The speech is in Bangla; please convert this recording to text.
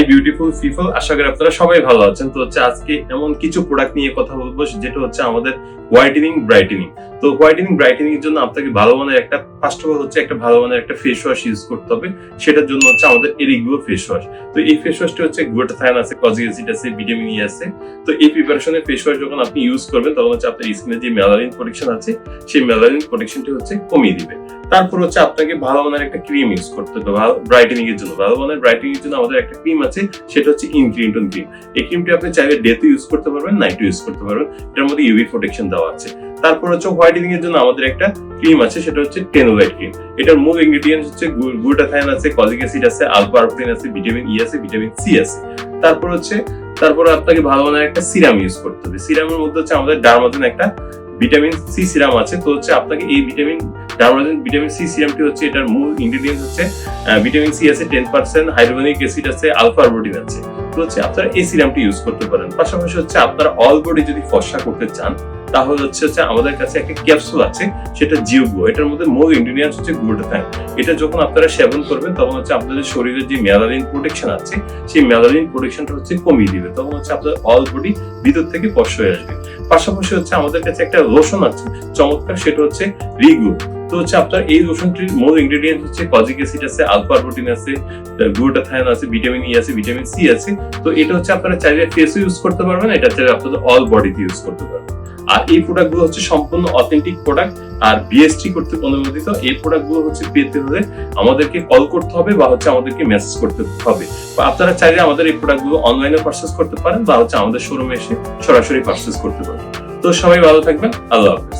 হাই বিউটিফুল পিপল, আশা করি আপনারা সবাই ভালো আছেন। তো আজকে এমন কিছু প্রোডাক্ট নিয়ে কথা বলবো যেটা হচ্ছে আমাদের হোয়াইটেনিং ব্রাইটেনিং। তো হোয়াইটেনিং ব্রাইটেনিং এর জন্য আপনাকে ভালো মানের একটা ফার্স্ট অফ অল একটা ভালো মানের একটা ফেস ওয়াশ ইউজ করতে হবে। সেটার জন্য আমাদের এরিগ্লো ফেস ওয়াশ। তো এই ফেস ওয়াশটি গ্লুটাথায়োন আছে, কজিক অ্যাসিড আছে, ভিটামিন ই আছে। তো এই প্রিপারেশনের ফেস ওয়াশ যখন আপনি ইউজ করবেন তখন আপনার স্কিনে যে মেলানিন প্রোটেকশন আছে সেই মেলানিন প্রোটেকশনটি কমিয়ে দিবে। তারপর আপনাকে ভালো মানের একটা ক্রিম ইউজ করতে হবে ব্রাইটেনিং এর জন্য। ভালো মানের ব্রাইটেনিং এর জন্য আমাদের একটা ক্রিম আছে, সেটা ইনক্রিনটন ক্রিম। এই ক্রিমটি আপনি চাইলে ডেতে ইউজ করতে পারবেন, নাইটে ইউজ করতে পারবেন। এটার মধ্যে ইউভি প্রোটেকশন দেওয়া আছে। তারপর হোয়াইটেনিং এর জন্য আমাদের একটা ক্রিম আছে, সেটা টেনোলাইট ক্রিম। এটার মূল ইনগ্রেডিয়েন্টস গ্লুটাথায়োন আছে, কজিক অ্যাসিড আছে, আলফা আরবুটিন আছে, ভিটামিন ই আছে, ভিটামিন সি আছে। তারপর আপনাকে ভালো মানের একটা সিরাম ইউজ করতে হবে। সিরামের মধ্যে আমাদের ডারমাজেন একটা ভিটামিন সি সিরাম আছে। তো আপনাকে এই ভিটামিন সি সিরামটি এটার মূল ইনগ্রেডিয়েন্টস ভিটামিন সি আছে 10%, হাইড্রোনিক অ্যাসিড আছে, আলফা আরবুটিন আছে। তো আপনারা এই সিরামটি ইউজ করতে পারেন। পাশাপাশি আপনারা অল বডি যদি ফর্সা করতে চান তাহলে আমাদের কাছে একটা ক্যাপসুল আছে, সেটা জিওগ্লো। এটার মধ্যে মূল ইনগ্রেডিয়েন্টস গ্লুটাথায়োন। এটা যখন আপনারা সেবন করবেন তখন আপনাদের শরীরে যে মেলানিন প্রোটেকশন আছে সেই মেলানিন প্রোটেকশনটা কমিয়ে দিবে। তখন আপনাদের অল বডি ভিতর থেকে ফর্সা হয়ে আসবে। পাশাপাশি আমাদের কাছে একটা লোশন আছে চমৎকার, সেটা রিগ্লো। তো আপনার এই লোশনটির মূল ইনগ্রেডিয়েন্টস কজিক অ্যাসিড আছে, আলফা আরবুটিন আছে, গ্লুটাথায়োন আছে, ভিটামিন ই আছে, ভিটামিন সি আছে। তো এটা আপনারা চাইলে ফেসে ইউজ করতে পারবেন, এটা চাইলে আপনাদের অল বডিতে ইউজ করতে পারবেন। আর এই প্রোডাক্ট গুলো সম্পূর্ণ অথেন্টিক প্রোডাক্ট আর বিএসটি করতে অনুমোদিত। এই প্রোডাক্ট গুলো পেতে হলে আমাদেরকে কল করতে হবে বা আমাদেরকে মেসেজ করতে হবে। বা আপনারা চাইলে আমাদের এই প্রোডাক্ট গুলো অনলাইনে পারচেজ করতে পারেন বা আমাদের শোরুমে এসে সরাসরি পারচেজ করতে পারেন। তো সবাই ভালো থাকবেন, আল্লাহ হাফেজ।